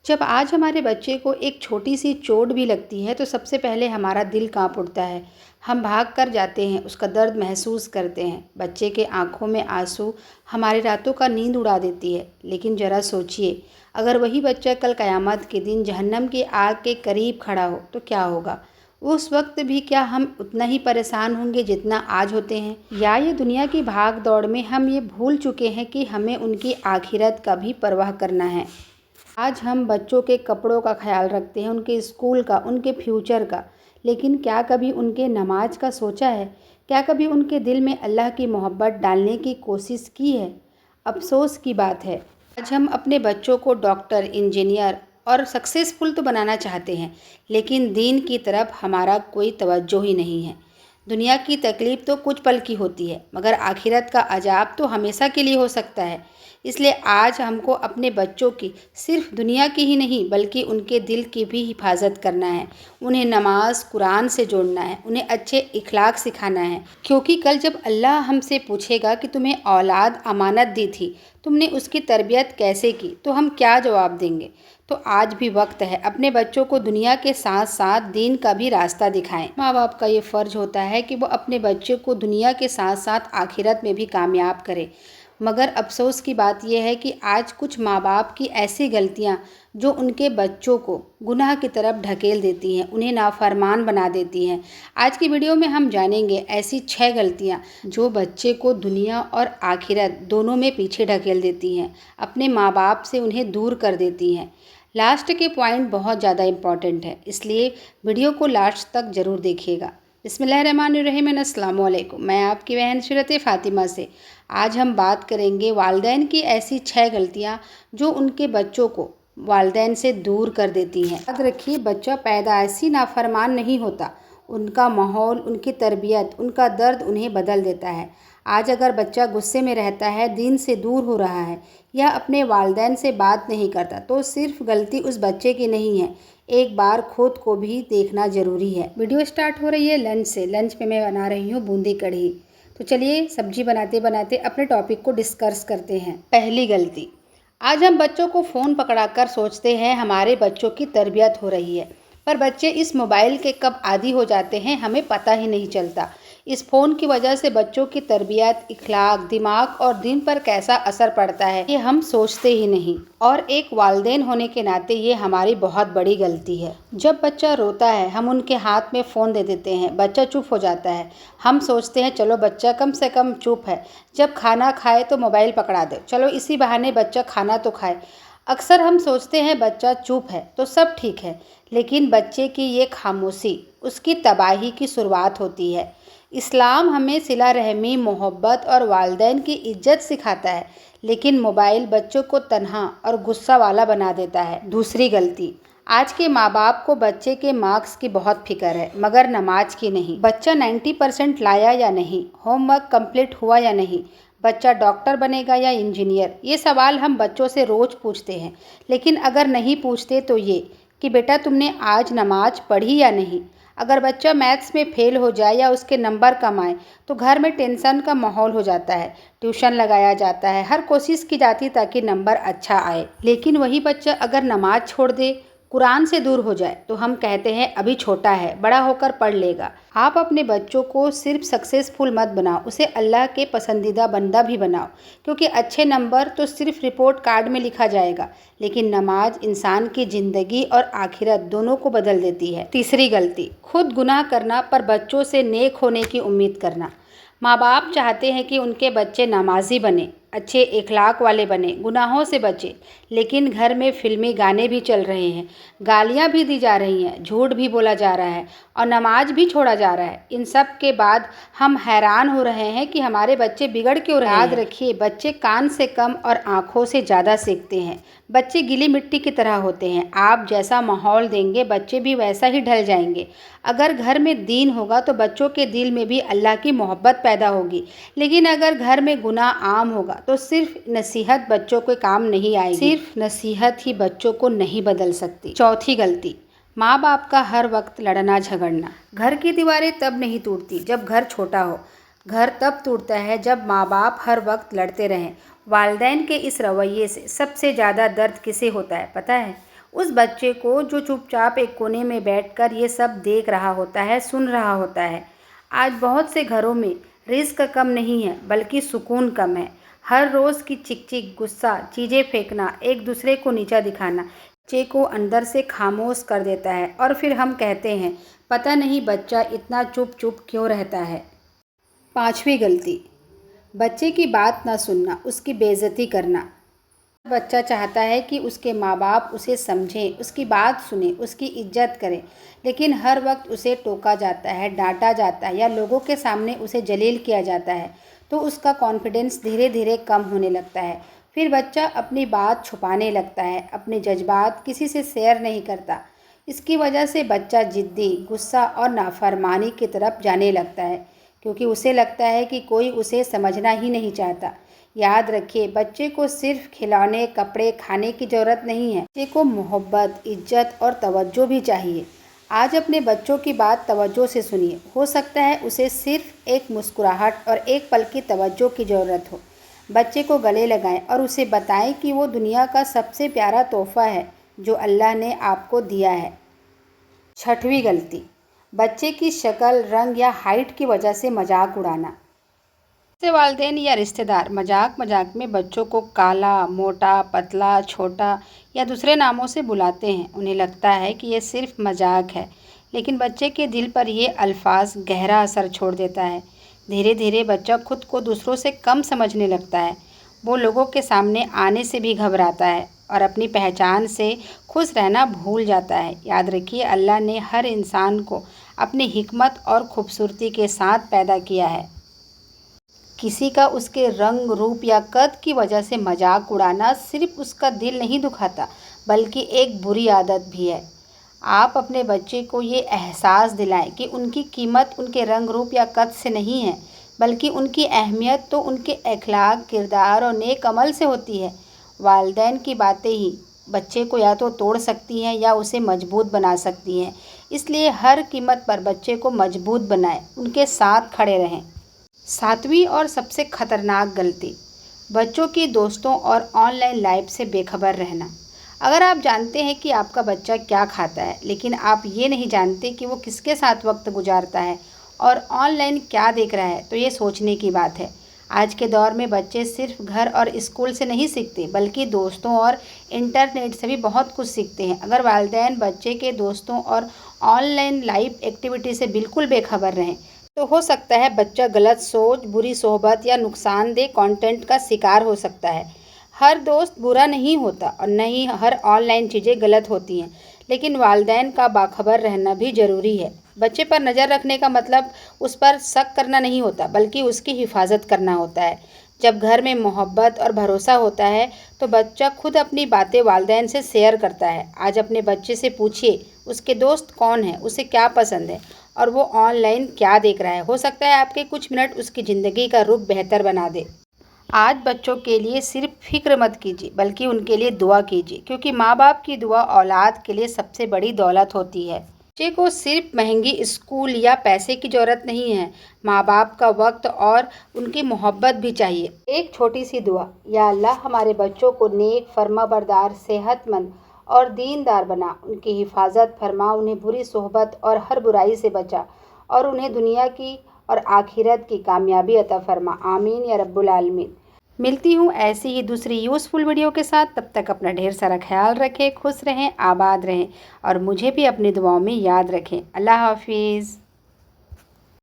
जब आज हमारे बच्चे को एक छोटी सी चोट भी लगती है तो सबसे पहले हमारा दिल कांप उठता है। हम भाग कर जाते हैं, उसका दर्द महसूस करते हैं। बच्चे के आंखों में आंसू हमारी रातों का नींद उड़ा देती है। लेकिन ज़रा सोचिए, अगर वही बच्चा कल क़यामत के दिन जहन्नम की आग के करीब खड़ा हो तो क्या होगा? उस वक्त भी क्या हम उतना ही परेशान होंगे जितना आज होते हैं? या ये दुनिया की भाग दौड़ में हम ये भूल चुके हैं कि हमें उनकी आखिरत का भी परवाह करना है। आज हम बच्चों के कपड़ों का ख्याल रखते हैं, उनके स्कूल का, उनके फ्यूचर का, लेकिन क्या कभी उनके नमाज का सोचा है? क्या कभी उनके दिल में अल्लाह की मोहब्बत डालने की कोशिश की है? अफसोस की बात है, आज हम अपने बच्चों को डॉक्टर, इंजीनियर और सक्सेसफुल तो बनाना चाहते हैं, लेकिन दीन की तरफ हमारा कोई तवज्जो ही नहीं है। दुनिया की तकलीफ़ तो कुछ पल की होती है, मगर आखिरत का अजाब तो हमेशा के लिए हो सकता है। इसलिए आज हमको अपने बच्चों की सिर्फ दुनिया की ही नहीं बल्कि उनके दिल की भी हिफाजत करना है। उन्हें नमाज कुरान से जोड़ना है, उन्हें अच्छे इखलाक सिखाना है, क्योंकि कल जब अल्लाह हमसे पूछेगा कि तुम्हें औलाद अमानत दी थी, तुमने उसकी तरबियत कैसे की, तो हम क्या जवाब देंगे? तो आज भी वक्त है, अपने बच्चों को दुनिया के साथ साथ दीन का भी रास्ता दिखाएं। माँ बाप का ये फ़र्ज होता है कि वो अपने बच्चे को दुनिया के साथ साथ आखिरत में भी कामयाब करें। मगर अफसोस की बात यह है कि आज कुछ माँ बाप की ऐसी गलतियाँ जो उनके बच्चों को गुनाह की तरफ ढकेल देती हैं, उन्हें नाफरमान बना देती हैं। आज की वीडियो में हम जानेंगे ऐसी 6 गलतियाँ जो बच्चे को दुनिया और आखिरत दोनों में पीछे ढकेल देती हैं, अपने माँ बाप से उन्हें दूर कर देती हैं। लास्ट के पॉइंट बहुत ज़्यादा इम्पॉर्टेंट है, इसलिए वीडियो को लास्ट तक ज़रूर देखिएगा। बिस्मिल्लाहिर्रहमानिर्रहीम, अस्सलामु अलैकुम। मैं आपकी बहन सूरत फ़ातिमा से आज हम बात करेंगे वालिदैन की ऐसी 6 गलतियाँ जो उनके बच्चों को वालिदैन से दूर कर देती हैं। याद रखिए, बच्चा पैदाइशी नाफरमान नहीं होता, उनका माहौल, उनकी तरबियत, उनका दर्द उन्हें बदल देता है। आज अगर बच्चा गुस्से में रहता है, दीन से दूर हो रहा है या अपने वालिदैन से बात नहीं करता, तो सिर्फ गलती उस बच्चे की नहीं है, एक बार खुद को भी देखना ज़रूरी है। वीडियो स्टार्ट हो रही है लंच से। लंच पे मैं बना रही हूँ बूंदी कढ़ी। तो चलिए सब्जी बनाते बनाते अपने टॉपिक को डिस्कस करते हैं। पहली गलती, आज हम बच्चों को फ़ोन पकड़ाकर सोचते हैं हमारे बच्चों की तरबियत हो रही है, पर बच्चे इस मोबाइल के कब आदी हो जाते हैं हमें पता ही नहीं चलता। इस फ़ोन की वजह से बच्चों की तरबियत, इखलाक, दिमाग और दिन पर कैसा असर पड़ता है ये हम सोचते ही नहीं, और एक वालिदैन होने के नाते ये हमारी बहुत बड़ी गलती है। जब बच्चा रोता है हम उनके हाथ में फ़ोन दे देते हैं, बच्चा चुप हो जाता है। हम सोचते हैं चलो बच्चा कम से कम चुप है, जब खाना खाए तो मोबाइल पकड़ा दो, चलो इसी बहाने बच्चा खाना तो खाए। अक्सर हम सोचते हैं बच्चा चुप है तो सब ठीक है, लेकिन बच्चे की ये खामोशी उसकी तबाही की शुरुआत होती है। इस्लाम हमें सिला रहमी, मोहब्बत और वालिदैन की इज्जत सिखाता है, लेकिन मोबाइल बच्चों को तन्हा और गुस्सा वाला बना देता है। दूसरी गलती, आज के माँ बाप को बच्चे के मार्क्स की बहुत फिक्र है, मगर नमाज की नहीं। बच्चा 90% लाया या नहीं, होमवर्क कंप्लीट हुआ या नहीं, बच्चा डॉक्टर बनेगा या इंजीनियर, ये सवाल हम बच्चों से रोज़ पूछते हैं। लेकिन अगर नहीं पूछते तो ये कि बेटा तुमने आज नमाज पढ़ी या नहीं। अगर बच्चा मैथ्स में फेल हो जाए या उसके नंबर कम आए तो घर में टेंशन का माहौल हो जाता है, ट्यूशन लगाया जाता है, हर कोशिश की जाती ताकि नंबर अच्छा आए। लेकिन वही बच्चा अगर नमाज छोड़ दे, कुरान से दूर हो जाए, तो हम कहते हैं अभी छोटा है, बड़ा होकर पढ़ लेगा। आप अपने बच्चों को सिर्फ सक्सेसफुल मत बनाओ, उसे अल्लाह के पसंदीदा बंदा भी बनाओ, क्योंकि अच्छे नंबर तो सिर्फ रिपोर्ट कार्ड में लिखा जाएगा, लेकिन नमाज इंसान की ज़िंदगी और आखिरत दोनों को बदल देती है। तीसरी गलती, खुद गुनाह करना पर बच्चों से नेक होने की उम्मीद करना। माँ बाप चाहते हैं कि उनके बच्चे नमाजी बने, अच्छे इखलाक वाले बने, गुनाहों से बचे, लेकिन घर में फिल्मी गाने भी चल रहे हैं, गालियाँ भी दी जा रही हैं, झूठ भी बोला जा रहा है और नमाज भी छोड़ा जा रहा है। इन सब के बाद हम हैरान हो रहे हैं कि हमारे बच्चे बिगड़ क्यों रहे हैं। याद रखिए, बच्चे कान से कम और आँखों से ज़्यादा सीखते हैं। बच्चे गीली मिट्टी की तरह होते हैं, आप जैसा माहौल देंगे बच्चे भी वैसा ही ढल जाएंगे। अगर घर में दीन होगा तो बच्चों के दिल में भी अल्लाह की मोहब्बत पैदा होगी, लेकिन अगर घर में गुनाह आम होगा तो सिर्फ नसीहत बच्चों के काम नहीं आएगी, सिर्फ नसीहत ही बच्चों को नहीं बदल सकती। चौथी गलती, माँ बाप का हर वक्त लड़ना झगड़ना। घर की दीवारें तब नहीं टूटती जब घर छोटा हो, घर तब टूटता है जब माँ बाप हर वक्त लड़ते रहें। वालिदैन के इस रवैये से सबसे ज़्यादा दर्द किसे होता है पता है? اس بچے کو جو چپ چاپ ایک کونے میں بیٹھ کر یہ سب دیکھ رہا ہوتا ہے، سن رہا ہوتا ہے۔ آج بہت سے گھروں میں رزق کم نہیں ہے بلکہ سکون کم ہے۔ ہر روز کی چک چک، غصہ، چیزیں پھینکنا، ایک دوسرے کو نیچا دکھانا بچے کو اندر سے خاموش کر دیتا ہے، اور پھر ہم کہتے ہیں پتہ نہیں بچہ اتنا چپ چپ کیوں رہتا ہے۔ 5ویں غلطی، بچے کی بات نہ سننا، اس کی بے عزتی کرنا۔ بچہ چاہتا ہے کہ اس کے ماں باپ اسے سمجھیں، اس کی بات سنیں، اس کی عزت کریں، لیکن ہر وقت اسے ٹوکا جاتا ہے، ڈانٹا جاتا ہے یا لوگوں کے سامنے اسے ذلیل کیا جاتا ہے تو اس کا کانفیڈنس دھیرے دھیرے کم ہونے لگتا ہے۔ پھر بچہ اپنی بات چھپانے لگتا ہے، اپنے جذبات کسی سے شیئر نہیں کرتا۔ اس کی وجہ سے بچہ ضدی، غصہ اور نافرمانی کی طرف جانے لگتا ہے، کیونکہ اسے لگتا ہے کہ کوئی اسے سمجھنا ہی نہیں چاہتا۔ یاد رکھیے، بچے کو صرف کھلونے، کپڑے، کھانے کی ضرورت نہیں ہے، بچے کو محبت، عزت اور توجہ بھی چاہیے۔ آج اپنے بچوں کی بات توجہ سے سنیے، ہو سکتا ہے اسے صرف ایک مسکراہٹ اور ایک پل کی توجہ کی ضرورت ہو۔ بچے کو گلے لگائیں اور اسے بتائیں کہ وہ دنیا کا سب سے پیارا تحفہ ہے جو اللہ نے آپ کو دیا ہے۔ 6ویں غلطی، بچے کی شکل، رنگ یا ہائٹ کی وجہ سے مذاق اڑانا۔ سے والدین یا رشتہ دار مذاق میں بچوں کو کالا، موٹا، پتلا، چھوٹا یا دوسرے ناموں سے بلاتے ہیں۔ انہیں لگتا ہے کہ یہ صرف مذاق ہے، لیکن بچے کے دل پر یہ الفاظ گہرا اثر چھوڑ دیتا ہے۔ دھیرے دھیرے بچہ خود کو دوسروں سے کم سمجھنے لگتا ہے، وہ لوگوں کے سامنے آنے سے بھی گھبراتا ہے اور اپنی پہچان سے خوش رہنا بھول جاتا ہے۔ یاد رکھیے، اللہ نے ہر انسان کو اپنی حکمت اور خوبصورتی کے ساتھ پیدا کیا ہے۔ کسی کا اس کے رنگ، روپ یا قد کی وجہ سے مذاق اڑانا صرف اس کا دل نہیں دکھاتا بلکہ ایک بری عادت بھی ہے۔ آپ اپنے بچے کو یہ احساس دلائیں کہ ان کی قیمت ان کے رنگ، روپ یا قد سے نہیں ہے، بلکہ ان کی اہمیت تو ان کے اخلاق، کردار اور نیک عمل سے ہوتی ہے۔ والدین کی باتیں ہی بچے کو یا تو توڑ سکتی ہیں یا اسے مضبوط بنا سکتی ہیں، اس لیے ہر قیمت پر بچے کو مضبوط بنائیں، ان کے ساتھ کھڑے رہیں۔ 7ویں اور سب سے خطرناک غلطی، بچوں کی دوستوں اور آن لائن لائف سے بے خبر رہنا۔ اگر آپ جانتے ہیں کہ آپ کا بچہ کیا کھاتا ہے، لیکن آپ یہ نہیں جانتے کہ وہ کس کے ساتھ وقت گزارتا ہے اور آن لائن کیا دیکھ رہا ہے، تو یہ سوچنے کی بات ہے۔ آج کے دور میں بچے صرف گھر اور اسکول سے نہیں سیکھتے بلکہ دوستوں اور انٹرنیٹ سے بھی بہت کچھ سیکھتے ہیں۔ اگر والدین بچے کے دوستوں اور آن لائن لائف ایکٹیویٹی سے بالکل بے خبر رہیں تو ہو سکتا ہے بچہ غلط سوچ، بری صحبت یا نقصان دہ کنٹینٹ کا شکار ہو سکتا ہے۔ ہر دوست برا نہیں ہوتا اور نہ ہی ہر آن لائن چیزیں غلط ہوتی ہیں، لیکن والدین کا باخبر رہنا بھی ضروری ہے۔ بچے پر نظر رکھنے کا مطلب اس پر شک کرنا نہیں ہوتا بلکہ اس کی حفاظت کرنا ہوتا ہے۔ جب گھر میں محبت اور بھروسہ ہوتا ہے تو بچہ خود اپنی باتیں والدین سے شیئر کرتا ہے۔ آج اپنے بچے سے پوچھیے اس کے دوست کون ہیں، اسے کیا پسند ہے اور وہ آن لائن کیا دیکھ رہا ہے۔ ہو سکتا ہے آپ کے کچھ منٹ اس کی زندگی کا رخ بہتر بنا دے۔ آج بچوں کے لیے صرف فکر مت کیجیے بلکہ ان کے لیے دعا کیجیے، کیونکہ ماں باپ کی دعا اولاد کے لیے سب سے بڑی دولت ہوتی ہے۔ بچے کو صرف مہنگی اسکول یا پیسے کی ضرورت نہیں ہے، ماں باپ کا وقت اور ان کی محبت بھی چاہیے۔ ایک چھوٹی سی دعا: یا اللہ، ہمارے بچوں کو نیک، فرما بردار، صحت مند اور دیندار بنا، ان کی حفاظت فرما، انہیں بری صحبت اور ہر برائی سے بچا اور انہیں دنیا کی اور آخرت کی کامیابی عطا فرما۔ آمین یا رب العالمین۔ ملتی ہوں ایسی ہی دوسری یوزفل ویڈیو کے ساتھ، تب تک اپنا ڈھیر سارا خیال رکھیں، خوش رہیں، آباد رہیں اور مجھے بھی اپنی دعاؤں میں یاد رکھیں۔ اللہ حافظ۔